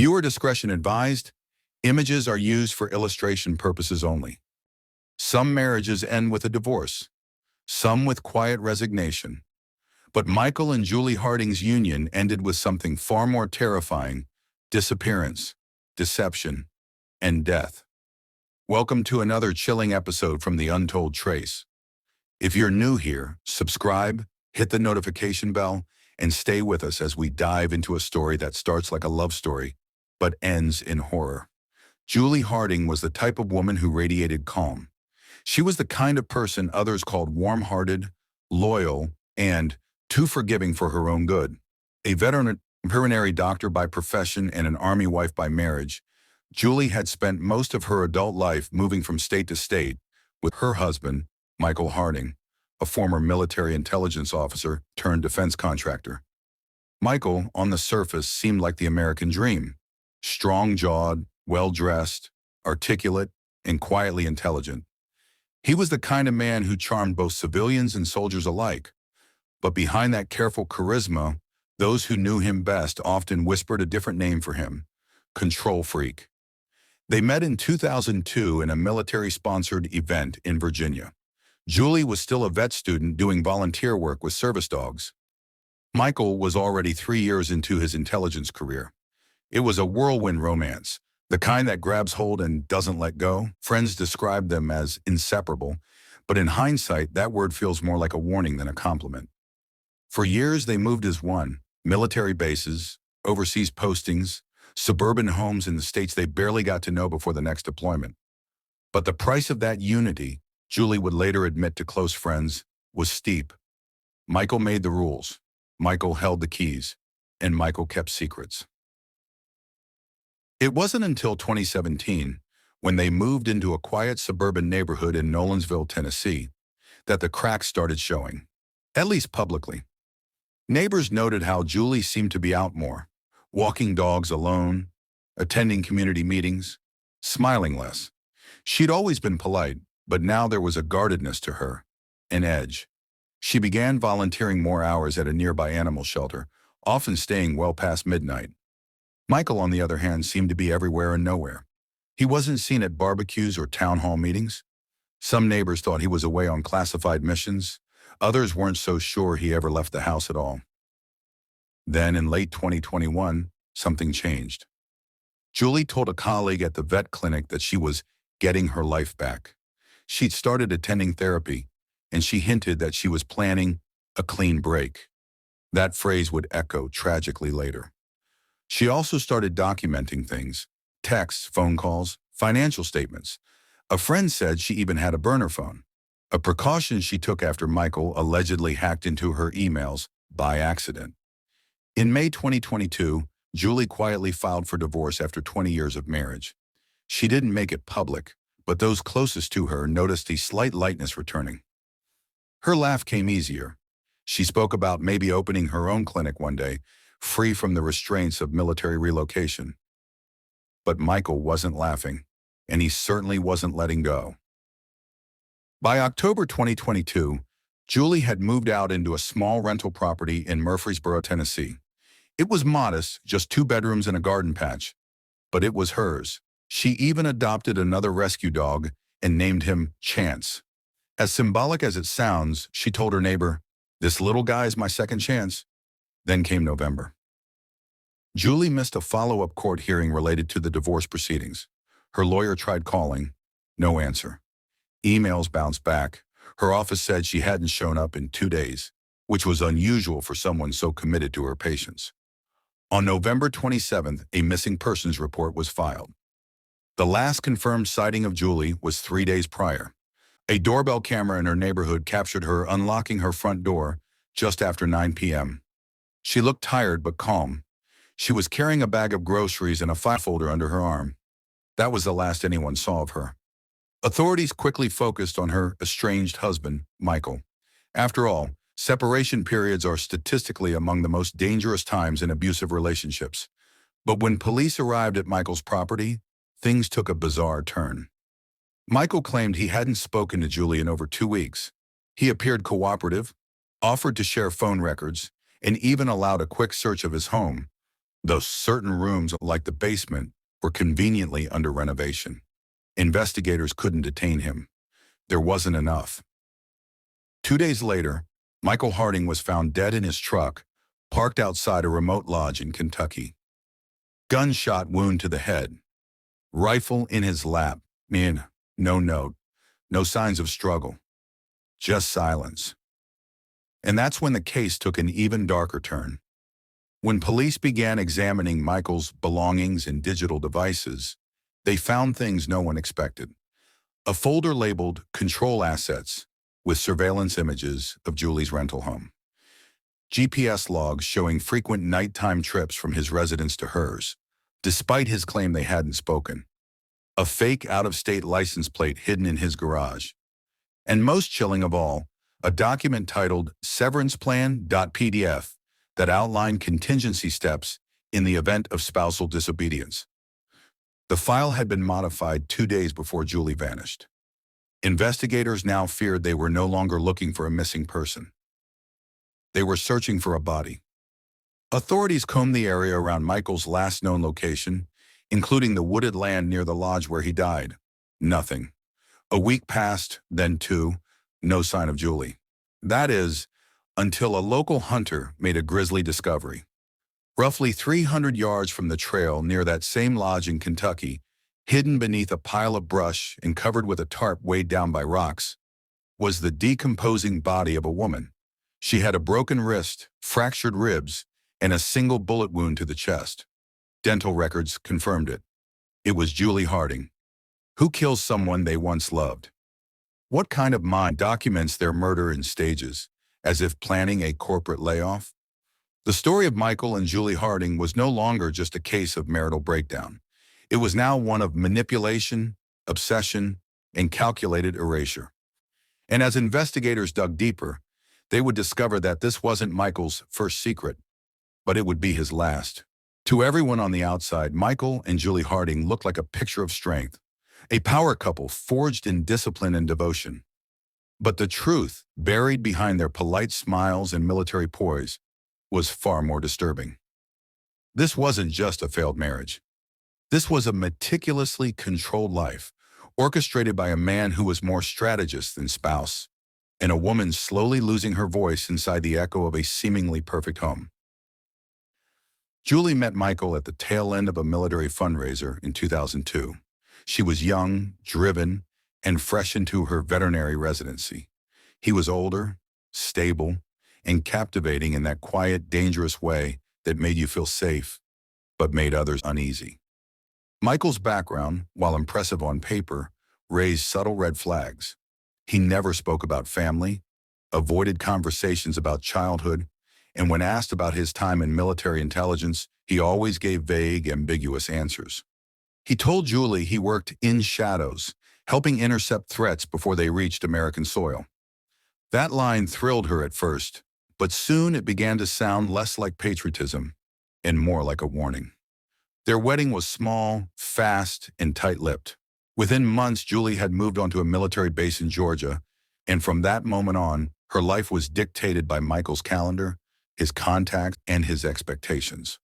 Viewer discretion advised. Images are used for illustration purposes only. Some marriages end with a divorce, some with quiet resignation. But Michael and Julie Harding's union ended with something far more terrifying: disappearance, deception, and death. Welcome to another chilling episode from The Untold Trace. If you're new here, subscribe, hit the notification bell, and stay with us as we dive into a story that starts like a love story, but ends in horror. Julie Harding was the type of woman who radiated calm. She was the kind of person others called warm-hearted, loyal, and too forgiving for her own good. A veterinary doctor by profession and an army wife by marriage, Julie had spent most of her adult life moving from state to state with her husband, Michael Harding, a former military intelligence officer turned defense contractor. Michael, on the surface, seemed like the American dream: strong-jawed, well-dressed, articulate, and quietly intelligent. He was the kind of man who charmed both civilians and soldiers alike. But behind that careful charisma, those who knew him best often whispered a different name for him: control freak. They met in 2002 in a military-sponsored event in Virginia. Julie was still a vet student doing volunteer work with service dogs. Michael was already 3 years into his intelligence career. It was a whirlwind romance, the kind that grabs hold and doesn't let go. Friends described them as inseparable, but in hindsight, that word feels more like a warning than a compliment. For years, they moved as one: military bases, overseas postings, suburban homes in the states they barely got to know before the next deployment. But the price of that unity, Julie would later admit to close friends, was steep. Michael made the rules, Michael held the keys, and Michael kept secrets. It wasn't until 2017, when they moved into a quiet suburban neighborhood in Nolensville, Tennessee, that the cracks started showing, at least publicly. Neighbors noted how Julie seemed to be out more, walking dogs alone, attending community meetings, smiling less. She'd always been polite, but now there was a guardedness to her, an edge. She began volunteering more hours at a nearby animal shelter, often staying well past midnight. Michael, on the other hand, seemed to be everywhere and nowhere. He wasn't seen at barbecues or town hall meetings. Some neighbors thought he was away on classified missions. Others weren't so sure he ever left the house at all. Then, in late 2021, something changed. Julie told a colleague at the vet clinic that she was getting her life back. She'd started attending therapy, and she hinted that she was planning a clean break. That phrase would echo tragically later. She also started documenting things: texts, phone calls, financial statements. A friend said she even had a burner phone, a precaution she took after Michael allegedly hacked into her emails by accident. In May 2022, Julie quietly filed for divorce after 20 years of marriage. She didn't make it public, but those closest to her noticed a slight lightness returning. Her laugh came easier. She spoke about maybe opening her own clinic one day, free from the restraints of military relocation. But Michael wasn't laughing, and he certainly wasn't letting go. By October 2022, Julie had moved out into a small rental property in Murfreesboro, Tennessee. It was modest, just 2 bedrooms and a garden patch, but it was hers. She even adopted another rescue dog and named him Chance. As symbolic as it sounds, she told her neighbor, "This little guy is my second chance." Then came November. Julie missed a follow-up court hearing related to the divorce proceedings. Her lawyer tried calling, no answer. Emails bounced back. Her office said she hadn't shown up in 2 days, which was unusual for someone so committed to her patients. On November 27th, a missing persons report was filed. The last confirmed sighting of Julie was 3 days prior. A doorbell camera in her neighborhood captured her unlocking her front door just after 9 p.m. She looked tired but calm. She was carrying a bag of groceries and a file folder under her arm. That was the last anyone saw of her. Authorities quickly focused on her estranged husband, Michael. After all, separation periods are statistically among the most dangerous times in abusive relationships. But when police arrived at Michael's property, things took a bizarre turn. Michael claimed he hadn't spoken to Julie in over 2 weeks. He appeared cooperative, offered to share phone records, and even allowed a quick search of his home. though certain rooms, like the basement, were conveniently under renovation. Investigators couldn't detain him. There wasn't enough. 2 days later, Michael Harding was found dead in his truck, parked outside a remote lodge in Kentucky. Gunshot wound to the head. Rifle in his lap. No note. No signs of struggle. Just silence. And that's when the case took an even darker turn. When police began examining Michael's belongings and digital devices, they found things no one expected. A folder labeled Control Assets with surveillance images of Julie's rental home. GPS logs showing frequent nighttime trips from his residence to hers, despite his claim they hadn't spoken. A fake out-of-state license plate hidden in his garage. And most chilling of all, a document titled severanceplan.pdf that outlined contingency steps in the event of spousal disobedience. The file had been modified 2 days before Julie vanished. Investigators now feared they were no longer looking for a missing person. They were searching for a body. Authorities combed the area around Michael's last known location, including the wooded land near the lodge where he died. Nothing. A week passed, then 2, no sign of Julie. That is, until a local hunter made a grisly discovery. Roughly 300 yards from the trail near that same lodge in Kentucky, hidden beneath a pile of brush and covered with a tarp weighed down by rocks, was the decomposing body of a woman. She had a broken wrist, fractured ribs, and a single bullet wound to the chest. Dental records confirmed it. It was Julie Harding. Who kills someone they once loved? What kind of mind documents their murder in stages, as if planning a corporate layoff? The story of Michael and Julie Harding was no longer just a case of marital breakdown. It was now one of manipulation, obsession, and calculated erasure. And as investigators dug deeper, they would discover that this wasn't Michael's first secret, but it would be his last. To everyone on the outside, Michael and Julie Harding looked like a picture of strength, a power couple forged in discipline and devotion. But the truth, buried behind their polite smiles and military poise, was far more disturbing. This wasn't just a failed marriage. This was a meticulously controlled life, orchestrated by a man who was more strategist than spouse, and a woman slowly losing her voice inside the echo of a seemingly perfect home. Julie met Michael at the tail end of a military fundraiser in 2002. She was young, driven, and fresh into her veterinary residency. He was older, stable, and captivating in that quiet, dangerous way that made you feel safe, but made others uneasy. Michael's background, while impressive on paper, raised subtle red flags. He never spoke about family, avoided conversations about childhood, and when asked about his time in military intelligence, he always gave vague, ambiguous answers. He told Julie he worked in shadows, helping intercept threats before they reached American soil. That line thrilled her at first, but soon it began to sound less like patriotism and more like a warning. Their wedding was small, fast, and tight-lipped. Within months, Julie had moved onto a military base in Georgia, and from that moment on, her life was dictated by Michael's calendar, his contacts, and his expectations.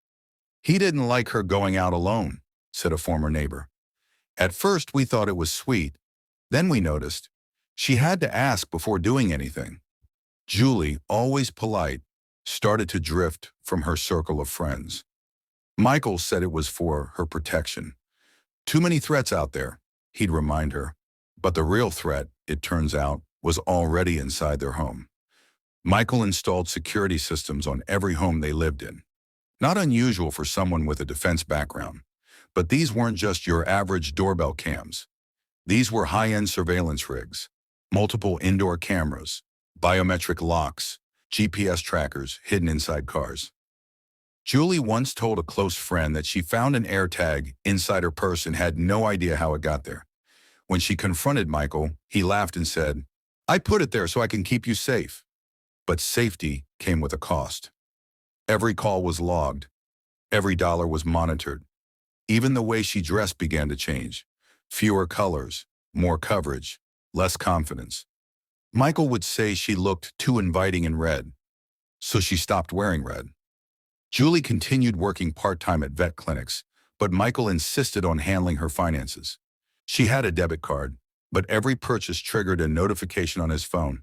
"He didn't like her going out alone," said a former neighbor. "At first, we thought it was sweet. Then we noticed she had to ask before doing anything." Julie, always polite, started to drift from her circle of friends. Michael said it was for her protection. "Too many threats out there," he'd remind her. But the real threat, it turns out, was already inside their home. Michael installed security systems on every home they lived in. Not unusual for someone with a defense background. But these weren't just your average doorbell cams. These were high-end surveillance rigs, multiple indoor cameras, biometric locks, GPS trackers hidden inside cars. Julie once told a close friend that she found an AirTag inside her purse and had no idea how it got there. When she confronted Michael, he laughed and said, "I put it there so I can keep you safe." But safety came with a cost. Every call was logged. Every dollar was monitored. Even the way she dressed began to change. Fewer colors, more coverage, less confidence. Michael would say she looked too inviting in red, so she stopped wearing red. Julie continued working part-time at vet clinics, but Michael insisted on handling her finances. She had a debit card, but every purchase triggered a notification on his phone.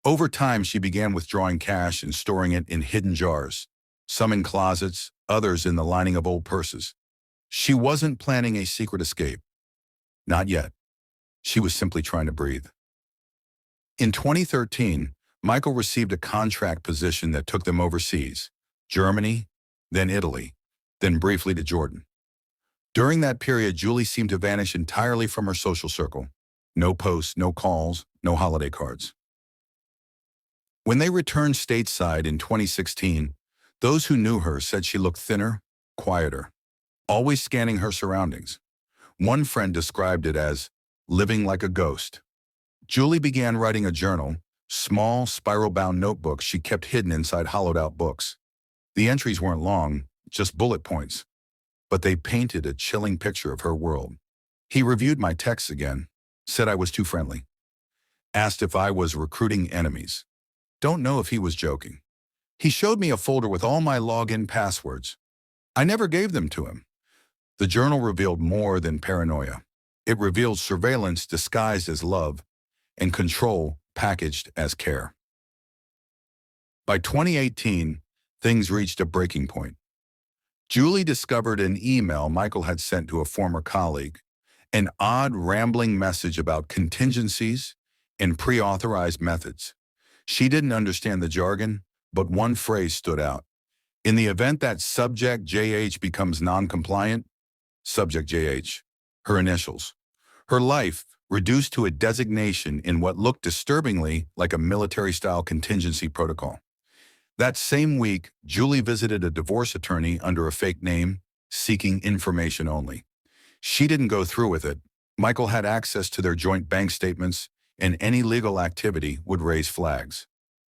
Over time, she began withdrawing cash and storing it in hidden jars, some in closets, others in the lining of old purses. She wasn't planning a secret escape. Not yet. She was simply trying to breathe. In 2013, Michael received a contract position that took them overseas, Germany, then Italy, then briefly to Jordan. During that period, Julie seemed to vanish entirely from her social circle. No posts, no calls, no holiday cards. When they returned stateside in 2016, those who knew her said she looked thinner, quieter, always scanning her surroundings. One friend described it as living like a ghost. Julie began writing a journal, small, spiral-bound notebooks she kept hidden inside hollowed-out books. The entries weren't long, just bullet points, but they painted a chilling picture of her world. He reviewed my texts again, said I was too friendly, asked if I was recruiting enemies. Don't know if he was joking. He showed me a folder with all my login passwords. I never gave them to him. The journal revealed more than paranoia. It revealed surveillance disguised as love and control packaged as care. By 2018, things reached a breaking point. Julie discovered an email Michael had sent to a former colleague, an odd, rambling message about contingencies and pre-authorized methods. She didn't understand the jargon, but one phrase stood out. In the event that subject JH becomes non-compliant, subject JH, her initials, her life reduced to a designation in what looked disturbingly like a military-style contingency protocol. That same week, Julie visited a divorce attorney under a fake name, seeking information only. She didn't go through with it. Michael had access to their joint bank statements, and any legal activity would raise flags.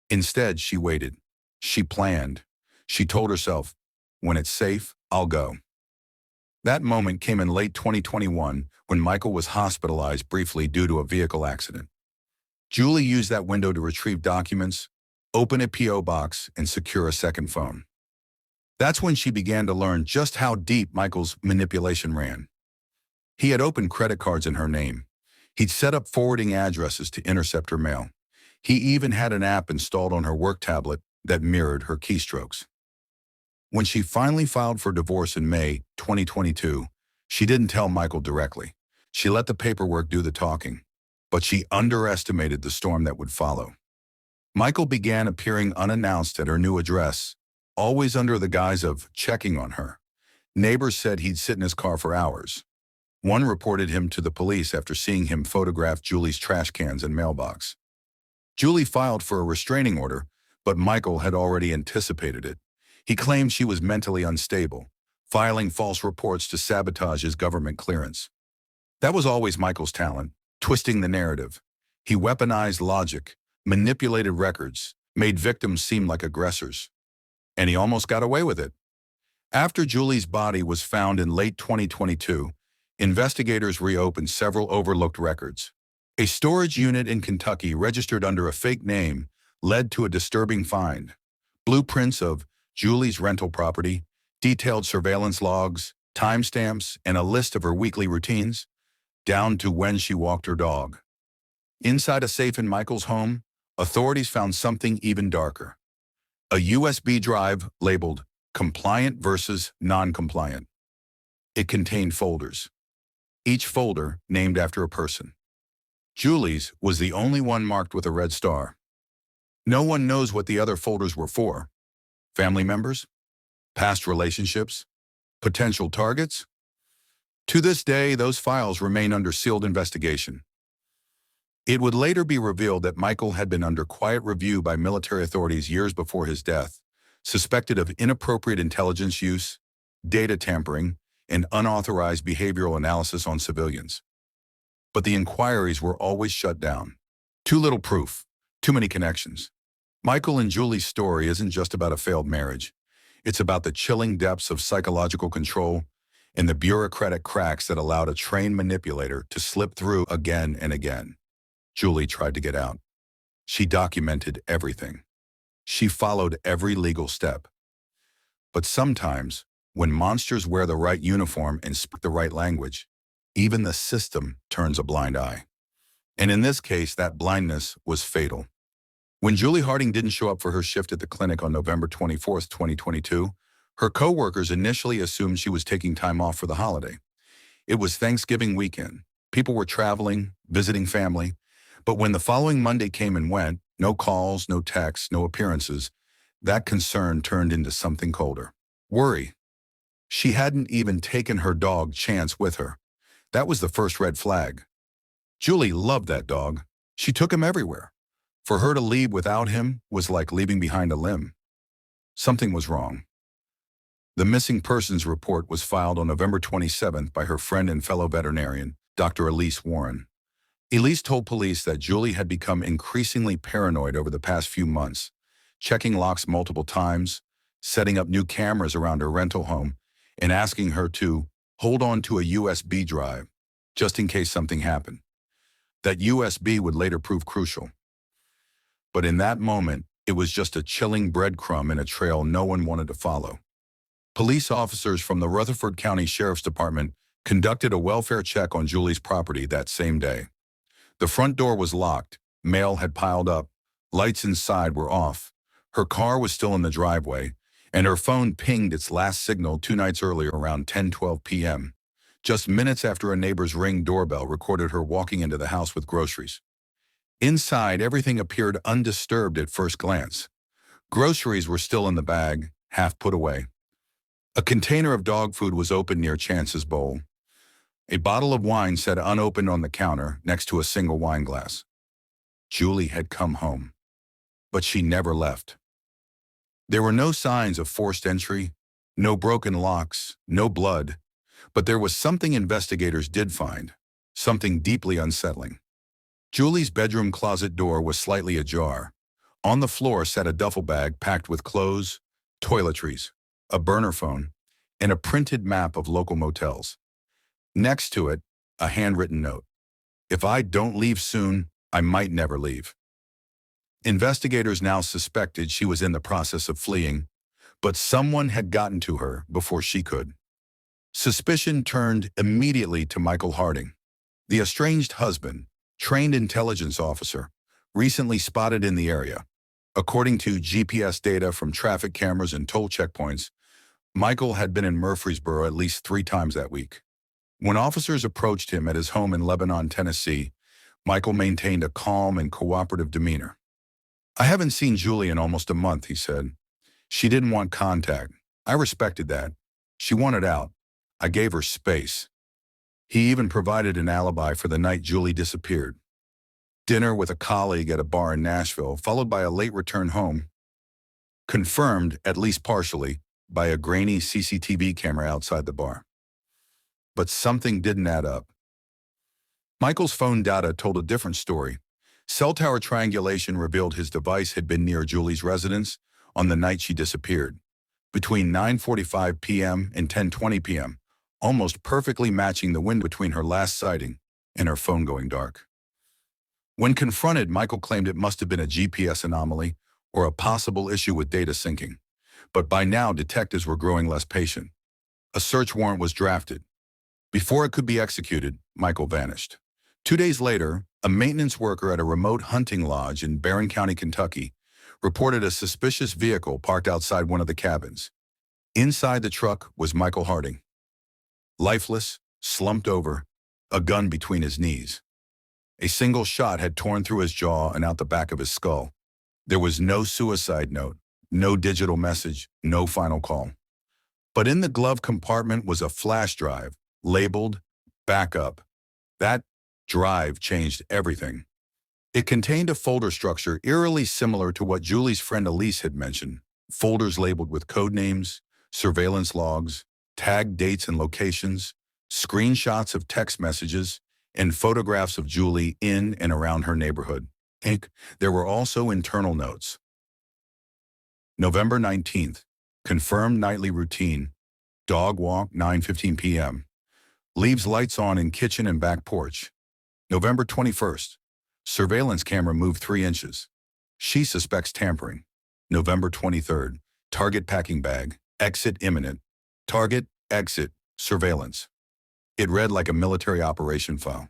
Instead, she waited. She planned. She told herself, when it's safe, I'll go. That moment came in late 2021 when Michael was hospitalized briefly due to a vehicle accident. Julie used that window to retrieve documents, open a P.O. box, and secure a second phone. That's when she began to learn just how deep Michael's manipulation ran. He had opened credit cards in her name. He'd set up forwarding addresses to intercept her mail. He even had an app installed on her work tablet that mirrored her keystrokes. When she finally filed for divorce in May 2022, she didn't tell Michael directly. She let the paperwork do the talking, but she underestimated the storm that would follow. Michael began appearing unannounced at her new address, always under the guise of checking on her. Neighbors said he'd sit in his car for hours. One reported him to the police after seeing him photograph Julie's trash cans and mailbox. Julie filed for a restraining order, but Michael had already anticipated it. He claimed she was mentally unstable, filing false reports to sabotage his government clearance. That was always Michael's talent, twisting the narrative. He weaponized logic, manipulated records, made victims seem like aggressors. And he almost got away with it. After Julie's body was found in late 2022, investigators reopened several overlooked records. A storage unit in Kentucky registered under a fake name led to a disturbing find. Blueprints of Julie's rental property, detailed surveillance logs, timestamps, and a list of her weekly routines, down to when she walked her dog. Inside a safe in Michael's home, authorities found something even darker. A USB drive labeled compliant versus non-compliant. It contained folders, each folder named after a person. Julie's was the only one marked with a red star. No one knows what the other folders were for. Family members? Past relationships? Potential targets? To this day, those files remain under sealed investigation. It would later be revealed that Michael had been under quiet review by military authorities years before his death, suspected of inappropriate intelligence use, data tampering, and unauthorized behavioral analysis on civilians. But the inquiries were always shut down. Too little proof, too many connections. Michael and Julie's story isn't just about a failed marriage. It's about the chilling depths of psychological control and the bureaucratic cracks that allowed a trained manipulator to slip through again and again. Julie tried to get out. She documented everything. She followed every legal step. But sometimes, when monsters wear the right uniform and speak the right language, even the system turns a blind eye. And in this case, that blindness was fatal. When Julie Harding didn't show up for her shift at the clinic on November 24th, 2022, her coworkers initially assumed she was taking time off for the holiday. It was Thanksgiving weekend. People were traveling, visiting family. But when the following Monday came and went, no calls, no texts, no appearances, that concern turned into something colder. Worry. She hadn't even taken her dog Chance with her. That was the first red flag. Julie loved that dog. She took him everywhere. For her to leave without him was like leaving behind a limb. Something was wrong. The missing persons report was filed on November 27th by her friend and fellow veterinarian, Dr. Elise Warren. Elise told police that Julie had become increasingly paranoid over the past few months, checking locks multiple times, setting up new cameras around her rental home, and asking her to hold on to a USB drive, just in case something happened. That USB would later prove crucial. But in that moment, it was just a chilling breadcrumb in a trail no one wanted to follow. Police officers from the Rutherford County Sheriff's Department conducted a welfare check on Julie's property that same day. The front door was locked, mail had piled up, lights inside were off, her car was still in the driveway, and her phone pinged its last signal 2 nights earlier around 10:12 p.m., just minutes after a neighbor's Ring doorbell recorded her walking into the house with groceries. Inside, everything appeared undisturbed at first glance. Groceries were still in the bag, half put away. A container of dog food was open near Chance's bowl. A bottle of wine sat unopened on the counter next to a single wine glass. Julie had come home, but she never left. There were no signs of forced entry, no broken locks, no blood, but there was something investigators did find, something deeply unsettling. Julie's bedroom closet door was slightly ajar. On the floor sat a duffel bag packed with clothes, toiletries, a burner phone, and a printed map of local motels. Next to it, a handwritten note. "If I don't leave soon, I might never leave." Investigators now suspected she was in the process of fleeing, but someone had gotten to her before she could. Suspicion turned immediately to Michael Harding, the estranged husband, trained intelligence officer, recently spotted in the area. According to GPS data from traffic cameras and toll checkpoints, Michael had been in Murfreesboro at least 3 times that week. When officers approached him at his home in Lebanon, Tennessee, Michael maintained a calm and cooperative demeanor. "I haven't seen Julie in almost a month," he said. "She didn't want contact. I respected that. She wanted out. I gave her space." He even provided an alibi for the night Julie disappeared. Dinner with a colleague at a bar in Nashville, followed by a late return home, confirmed, at least partially, by a grainy CCTV camera outside the bar. But something didn't add up. Michael's phone data told a different story. Cell tower triangulation revealed his device had been near Julie's residence on the night she disappeared, between 9:45 p.m. and 10:20 p.m., almost perfectly matching the window between her last sighting and her phone going dark. When confronted, Michael claimed it must have been a GPS anomaly or a possible issue with data syncing. But by now, detectives were growing less patient. A search warrant was drafted. Before it could be executed, Michael vanished. 2 days later, a maintenance worker at a remote hunting lodge in Barron County, Kentucky, reported a suspicious vehicle parked outside one of the cabins. Inside the truck was Michael Harding. Lifeless, slumped over, a gun between his knees. A single shot had torn through his jaw and out the back of his skull. There was no suicide note, no digital message, no final call. But in the glove compartment was a flash drive, labeled backup. That drive changed everything. It contained a folder structure eerily similar to what Julie's friend Elise had mentioned. Folders labeled with code names, surveillance logs, tagged dates and locations, screenshots of text messages, and photographs of Julie in and around her neighborhood. There were also internal notes. November 19th, confirmed nightly routine, dog walk 9:15 p.m. Leaves lights on in kitchen and back porch. November 21st, surveillance camera moved 3 inches. She suspects tampering. November 23rd, Target packing bag, Exit imminent. Target, exit, surveillance. It read like a military operation file.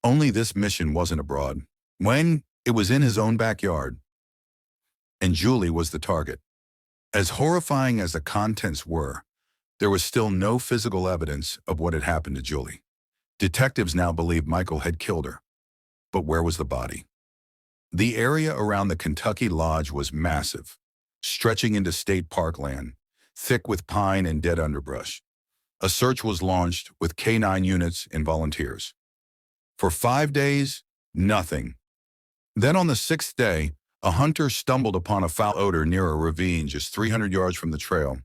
Only this mission wasn't abroad. When it was in his own backyard. And Julie was the target. As horrifying as the contents were, there was still no physical evidence of what had happened to Julie. Detectives now believed Michael had killed her. But where was the body? The area around the Kentucky Lodge was massive, stretching into state park land, thick with pine and dead underbrush. A search was launched with K-9 units and volunteers. For 5 days, nothing. Then on the 6th day, a hunter stumbled upon a foul odor near a ravine just 300 yards from the trail.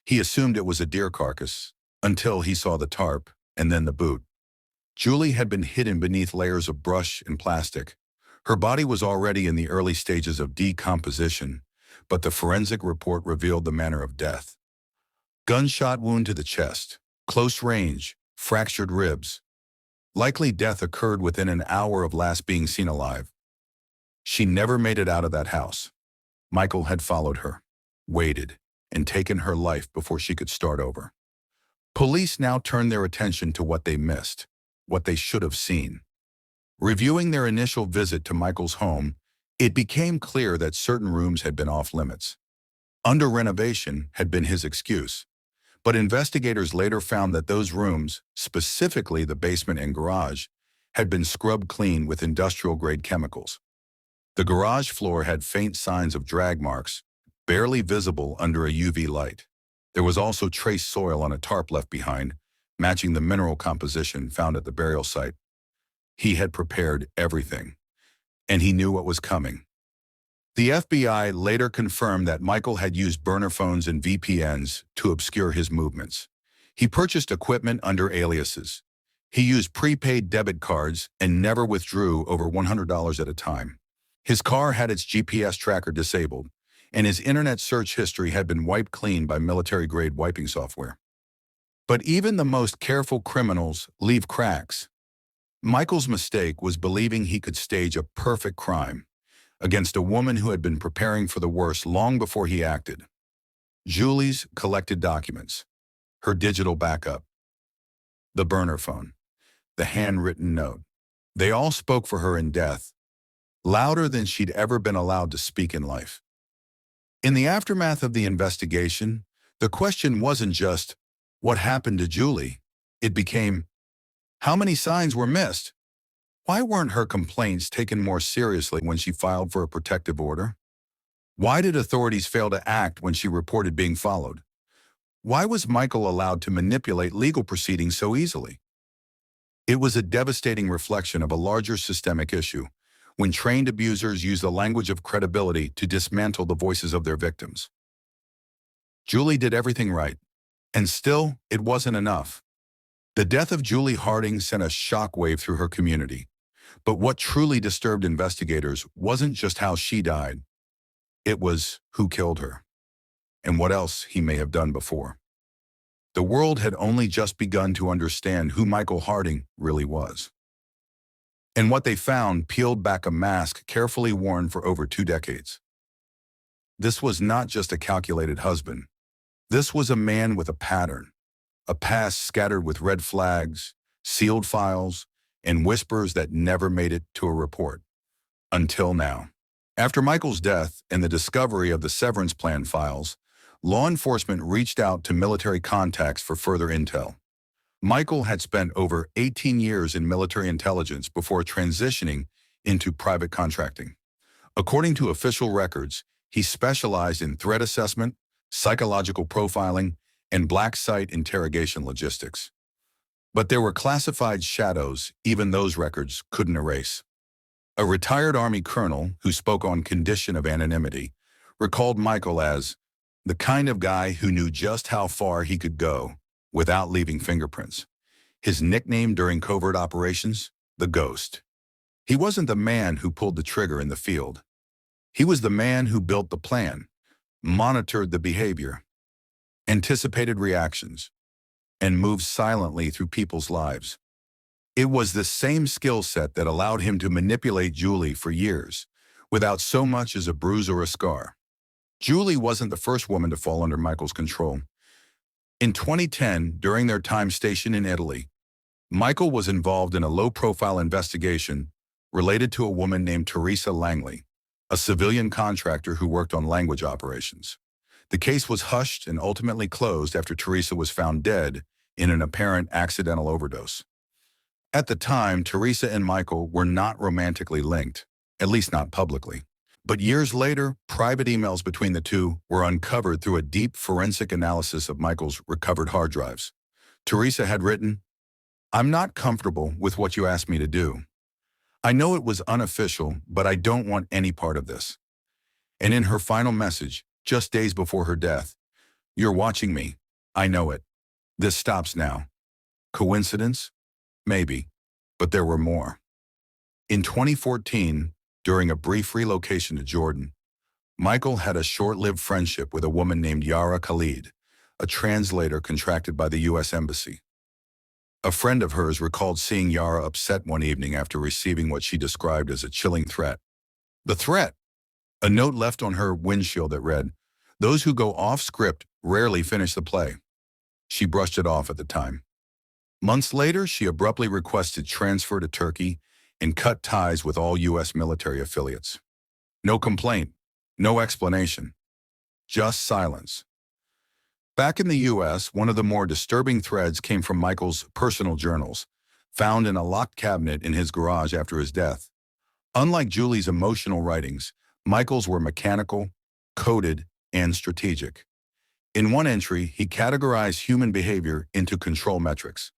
He assumed it was a deer carcass, until he saw the tarp and then the boot. Julie had been hidden beneath layers of brush and plastic. Her body was already in the early stages of decomposition, but the forensic report revealed the manner of death. Gunshot wound to the chest, close range, fractured ribs. Likely death occurred within an hour of last being seen alive. She never made it out of that house. Michael had followed her, waited, and taken her life before she could start over. Police now turned their attention to what they missed, what they should have seen. Reviewing their initial visit to Michael's home, it became clear that certain rooms had been off limits. Under renovation had been his excuse, but investigators later found that those rooms, specifically the basement and garage, had been scrubbed clean with industrial-grade chemicals. The garage floor had faint signs of drag marks, barely visible under a UV light. There was also trace soil on a tarp left behind, matching the mineral composition found at the burial site. He had prepared everything, and he knew what was coming. The FBI later confirmed that Michael had used burner phones and VPNs to obscure his movements. He purchased equipment under aliases. He used prepaid debit cards and never withdrew over $100 at a time. His car had its GPS tracker disabled, and his internet search history had been wiped clean by military-grade wiping software. But even the most careful criminals leave cracks. Michael's mistake was believing he could stage a perfect crime against a woman who had been preparing for the worst long before he acted. Julie's collected documents, her digital backup, the burner phone, the handwritten note. They all spoke for her in death, louder than she'd ever been allowed to speak in life. In the aftermath of the investigation, the question wasn't just, what happened to Julie? It became, how many signs were missed? Why weren't her complaints taken more seriously when she filed for a protective order? Why did authorities fail to act when she reported being followed? Why was Michael allowed to manipulate legal proceedings so easily? It was a devastating reflection of a larger systemic issue, when trained abusers use the language of credibility to dismantle the voices of their victims. Julie did everything right, and still, it wasn't enough. The death of Julie Harding sent a shockwave through her community. But what truly disturbed investigators wasn't just how she died. It was who killed her, and what else he may have done before. The world had only just begun to understand who Michael Harding really was. And what they found peeled back a mask carefully worn for over 2 decades. This was not just a calculated husband. This was a man with a pattern, a past scattered with red flags, sealed files, and whispers that never made it to a report. Until now. After Michael's death and the discovery of the severance plan files, law enforcement reached out to military contacts for further intel. Michael had spent over 18 years in military intelligence before transitioning into private contracting. According to official records, he specialized in threat assessment, psychological profiling, and black site interrogation logistics. But there were classified shadows even those records couldn't erase. A retired Army colonel who spoke on condition of anonymity recalled Michael as the kind of guy who knew just how far he could go without leaving fingerprints. His nickname during covert operations, the Ghost. He wasn't the man who pulled the trigger in the field. He was the man who built the plan, monitored the behavior, anticipated reactions, and moved silently through people's lives. It was the same skill set that allowed him to manipulate Julie for years, without so much as a bruise or a scar. Julie wasn't the first woman to fall under Michael's control. In 2010, during their time stationed in Italy, Michael was involved in a low-profile investigation related to a woman named Teresa Langley, a civilian contractor who worked on language operations. The case was hushed and ultimately closed after Teresa was found dead in an apparent accidental overdose. At the time, Teresa and Michael were not romantically linked, at least not publicly. But years later, private emails between the two were uncovered through a deep forensic analysis of Michael's recovered hard drives. Teresa had written, "I'm not comfortable with what you asked me to do. I know it was unofficial, but I don't want any part of this." And in her final message, just days before her death, "You're watching me. I know it. This stops now." Coincidence? Maybe. But there were more. In 2014, during a brief relocation to Jordan, Michael had a short-lived friendship with a woman named Yara Khalid, a translator contracted by the U.S. Embassy. A friend of hers recalled seeing Yara upset one evening after receiving what she described as a chilling threat. The threat? A note left on her windshield that read, "Those who go off script rarely finish the play." She brushed it off at the time. Months later, she abruptly requested transfer to Turkey and cut ties with all U.S. military affiliates. No complaint, no explanation, just silence. Back in the U.S., one of the more disturbing threads came from Michael's personal journals, found in a locked cabinet in his garage after his death. Unlike Julie's emotional writings, Michael's were mechanical, coded, and strategic. In one entry, he categorized human behavior into control metrics.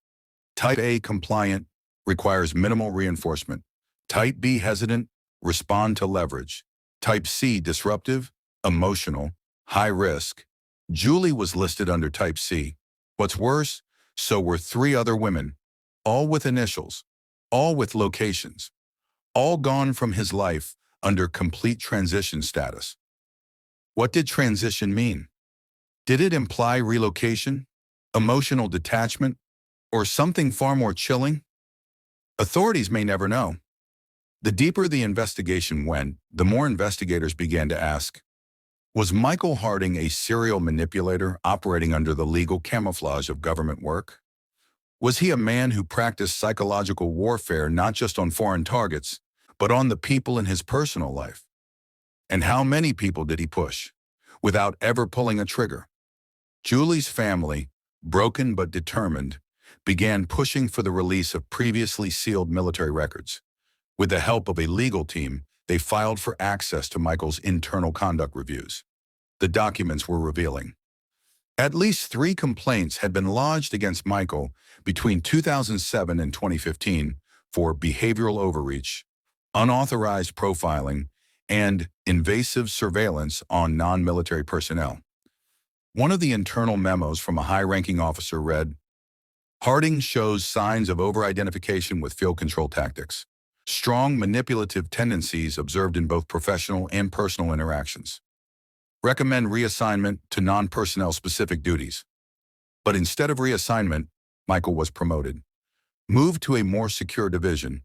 Type A, compliant, requires minimal reinforcement. Type B, hesitant, respond to leverage. Type C, disruptive, emotional, high risk. Julie was listed under Type C. What's worse, so were 3 other women, all with initials, all with locations, all gone from his life under complete transition status. What did transition mean? Did it imply relocation, emotional detachment, or something far more chilling? Authorities may never know. The deeper the investigation went, the more investigators began to ask, was Michael Harding a serial manipulator operating under the legal camouflage of government work? Was he a man who practiced psychological warfare not just on foreign targets, but on the people in his personal life? And how many people did he push, without ever pulling a trigger? Julie's family, broken but determined, began pushing for the release of previously sealed military records. With the help of a legal team, they filed for access to Michael's internal conduct reviews. The documents were revealing. At least 3 complaints had been lodged against Michael between 2007 and 2015 for behavioral overreach, unauthorized profiling, and invasive surveillance on non-military personnel. One of the internal memos from a high-ranking officer read, "Harding shows signs of over-identification with field control tactics. Strong manipulative tendencies observed in both professional and personal interactions. Recommend reassignment to non-personnel specific duties." But instead of reassignment, Michael was promoted, moved to a more secure division,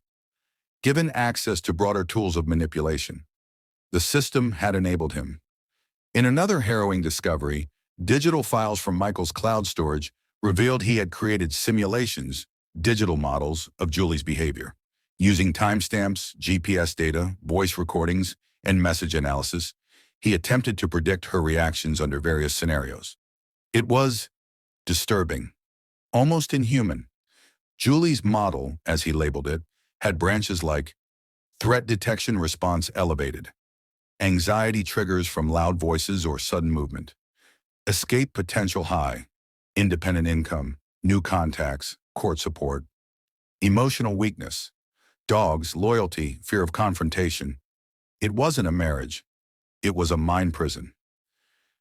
given access to broader tools of manipulation. The system had enabled him. In another harrowing discovery, digital files from Michael's cloud storage revealed he had created simulations, digital models, of Julie's behavior. Using timestamps, GPS data, voice recordings, and message analysis, he attempted to predict her reactions under various scenarios. It was disturbing, almost inhuman. Julie's model, as he labeled it, had branches like threat detection response elevated, anxiety triggers from loud voices or sudden movement, escape potential high, independent income, new contacts, court support, emotional weakness, dogs, loyalty, fear of confrontation. It wasn't a marriage. It was a mind prison.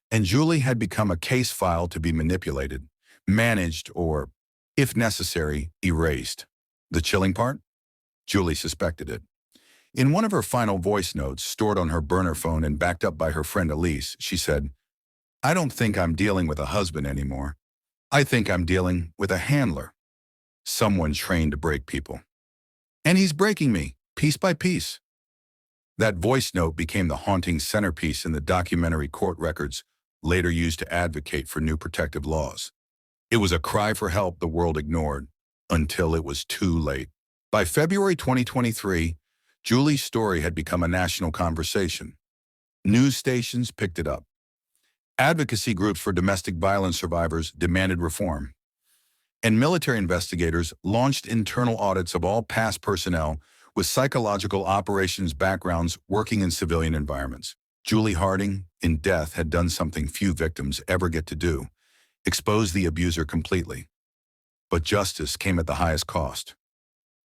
And Julie had become a case file to be manipulated, managed, or, if necessary, erased. The chilling part? Julie suspected it. In one of her final voice notes, stored on her burner phone and backed up by her friend Elise, she said, "I don't think I'm dealing with a husband anymore. I think I'm dealing with a handler. Someone trained to break people. And he's breaking me, piece by piece." That voice note became the haunting centerpiece in the documentary court records, later used to advocate for new protective laws. It was a cry for help the world ignored, until it was too late. By February 2023, Julie's story had become a national conversation. News stations picked it up. Advocacy groups for domestic violence survivors demanded reform. And military investigators launched internal audits of all past personnel with psychological operations backgrounds working in civilian environments. Julie Harding, in death, had done something few victims ever get to do: expose the abuser completely. But justice came at the highest cost.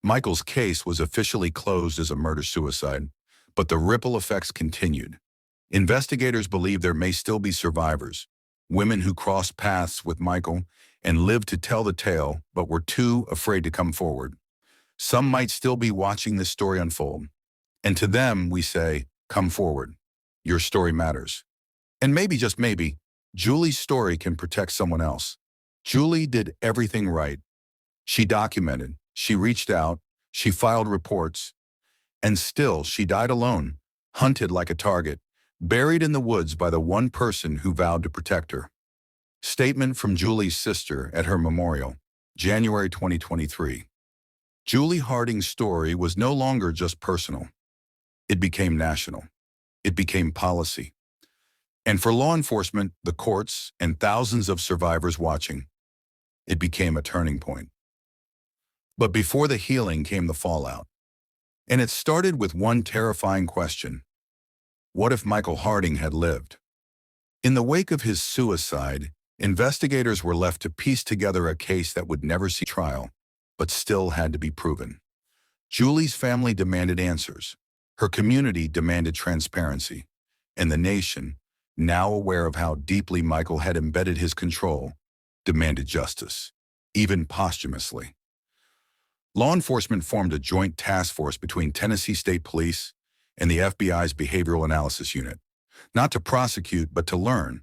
Michael's case was officially closed as a murder-suicide, but the ripple effects continued. Investigators believe there may still be survivors, women who crossed paths with Michael and lived to tell the tale but were too afraid to come forward. Some might still be watching this story unfold. And to them, we say, come forward. Your story matters. And maybe, just maybe, Julie's story can protect someone else. Julie did everything right. She documented, she reached out, she filed reports, and still she died alone, hunted like a target, buried in the woods by the one person who vowed to protect her. Statement from Julie's sister at her memorial, January 2023. Julie Harding's story was no longer just personal. It became national. It became policy. And for law enforcement, the courts, and thousands of survivors watching, it became a turning point. But before the healing came the fallout. And it started with one terrifying question. What if Michael Harding had lived? In the wake of his suicide, investigators were left to piece together a case that would never see trial, but still had to be proven. Julie's family demanded answers. Her community demanded transparency. And the nation, now aware of how deeply Michael had embedded his control, demanded justice, even posthumously. Law enforcement formed a joint task force between Tennessee State Police and the FBI's Behavioral Analysis Unit, not to prosecute but to learn,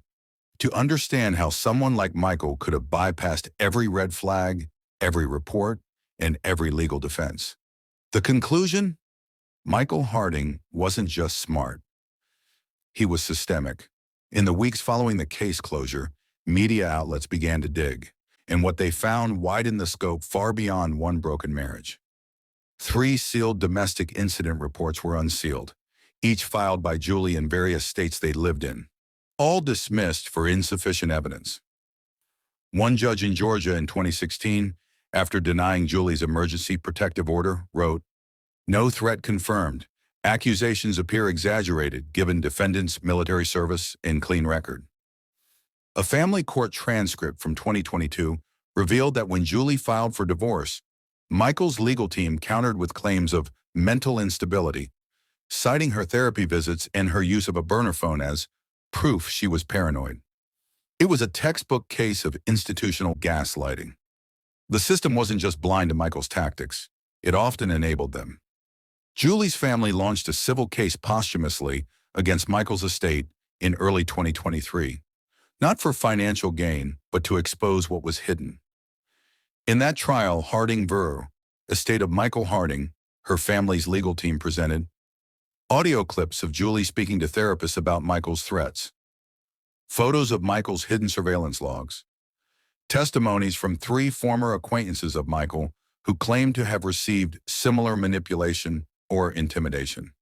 to understand how someone like Michael could have bypassed every red flag, every report, and every legal defense. The conclusion? Michael Harding wasn't just smart. He was systemic. In the weeks following the case closure, media outlets began to dig, and what they found widened the scope far beyond one broken marriage. 3 sealed domestic incident reports were unsealed, each filed by Julie in various states they lived in, all dismissed for insufficient evidence. One judge in Georgia in 2016, after denying Julie's emergency protective order, wrote, "No threat confirmed. Accusations appear exaggerated given defendant's military service and clean record." A family court transcript from 2022 revealed that when Julie filed for divorce, Michael's legal team countered with claims of mental instability, citing her therapy visits and her use of a burner phone as proof she was paranoid. It was a textbook case of institutional gaslighting. The system wasn't just blind to Michael's tactics, it often enabled them. Julie's family launched a civil case posthumously against Michael's estate in early 2023, not for financial gain, but to expose what was hidden. In that trial, Harding v. Estate of Michael Harding, her family's legal team presented audio clips of Julie speaking to therapists about Michael's threats, photos of Michael's hidden surveillance logs, testimonies from 3 former acquaintances of Michael who claimed to have received similar manipulation or intimidation.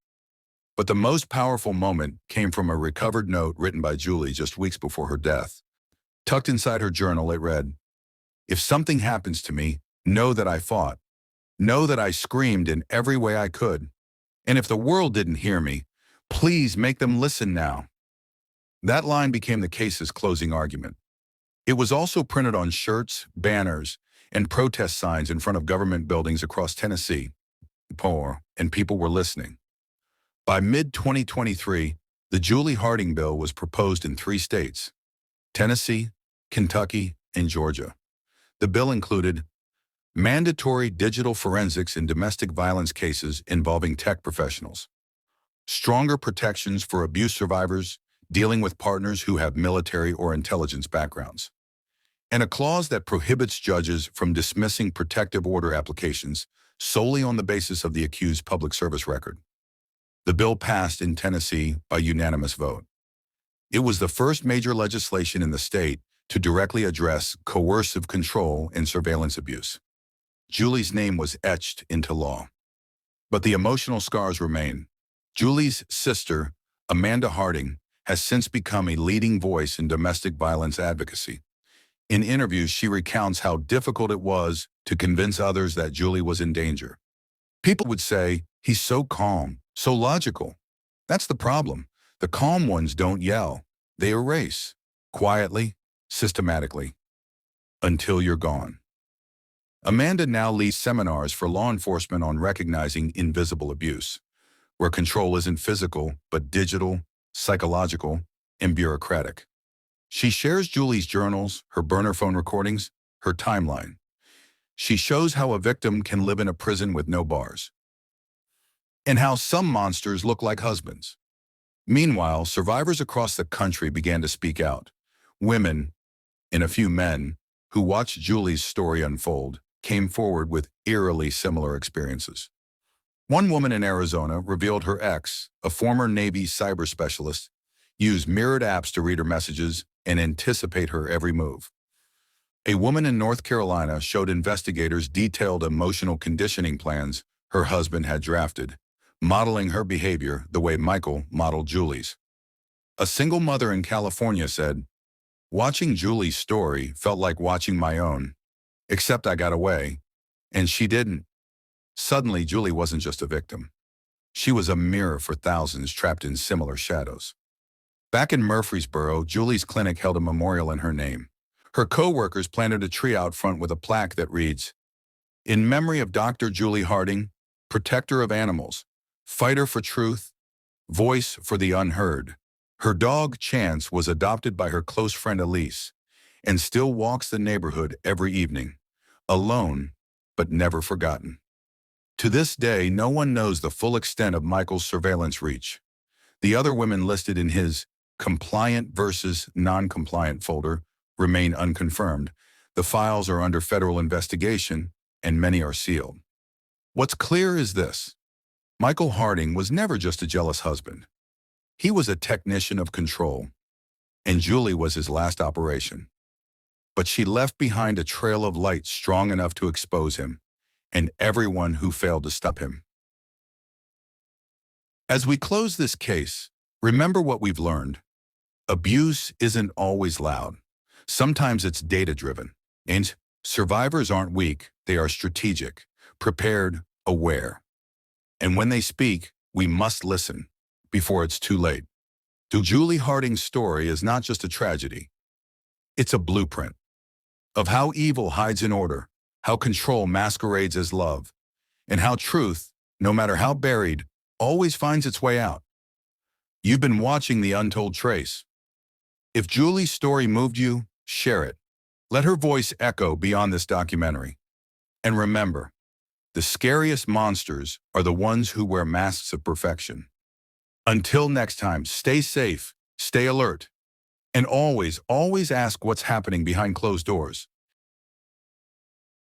But the most powerful moment came from a recovered note written by Julie just weeks before her death. Tucked inside her journal, it read, "If something happens to me, know that I fought. Know that I screamed in every way I could. And if the world didn't hear me, please make them listen now." That line became the case's closing argument. It was also printed on shirts, banners, and protest signs in front of government buildings across Tennessee. And people were listening. By mid-2023, the Julie Harding bill was proposed in 3 states: Tennessee, Kentucky, and Georgia. The bill included mandatory digital forensics in domestic violence cases involving tech professionals, stronger protections for abuse survivors dealing with partners who have military or intelligence backgrounds, and a clause that prohibits judges from dismissing protective order applications solely on the basis of the accused's public service record. The bill passed in Tennessee by unanimous vote. It was the first major legislation in the state to directly address coercive control and surveillance abuse. Julie's name was etched into law. But the emotional scars remain. Julie's sister, Amanda Harding, has since become a leading voice in domestic violence advocacy. In interviews, she recounts how difficult it was to convince others that Julie was in danger. People would say, "He's so calm, so logical." That's the problem. The calm ones don't yell. They erase, quietly, systematically, until you're gone. Amanda now leads seminars for law enforcement on recognizing invisible abuse, where control isn't physical, but digital, psychological, and bureaucratic. She shares Julie's journals, her burner phone recordings, her timeline. She shows how a victim can live in a prison with no bars, and how some monsters look like husbands. Meanwhile, survivors across the country began to speak out. Women, and a few men, who watched Julie's story unfold, came forward with eerily similar experiences. One woman in Arizona revealed her ex, a former Navy cyber specialist, used mirrored apps to read her messages and anticipate her every move. A woman in North Carolina showed investigators detailed emotional conditioning plans her husband had drafted, modeling her behavior the way Michael modeled Julie's. A single mother in California said, "Watching Julie's story felt like watching my own, except I got away, and she didn't." Suddenly, Julie wasn't just a victim. She was a mirror for thousands trapped in similar shadows. Back in Murfreesboro, Julie's clinic held a memorial in her name. Her co-workers planted a tree out front with a plaque that reads, "In memory of Dr. Julie Harding, protector of animals, fighter for truth, voice for the unheard." Her dog, Chance, was adopted by her close friend Elise and still walks the neighborhood every evening, alone but never forgotten. To this day, no one knows the full extent of Michael's surveillance reach. The other women listed in his compliant versus non-compliant folder remain unconfirmed. The files are under federal investigation, and many are sealed. What's clear is this: Michael Harding was never just a jealous husband. He was a technician of control, and Julie was his last operation. But she left behind a trail of light strong enough to expose him, and everyone who failed to stop him. As we close this case, remember what we've learned. Abuse isn't always loud. Sometimes it's data-driven. And survivors aren't weak, they are strategic, prepared, aware. And when they speak, we must listen before it's too late. Julie Harding's story is not just a tragedy. It's a blueprint of how evil hides in order, how control masquerades as love, and how truth, no matter how buried, always finds its way out. You've been watching The Untold Trace. If Julie's story moved you, share it. Let her voice echo beyond this documentary. And remember, the scariest monsters are the ones who wear masks of perfection. Until next time, stay safe, stay alert, and always, always ask what's happening behind closed doors.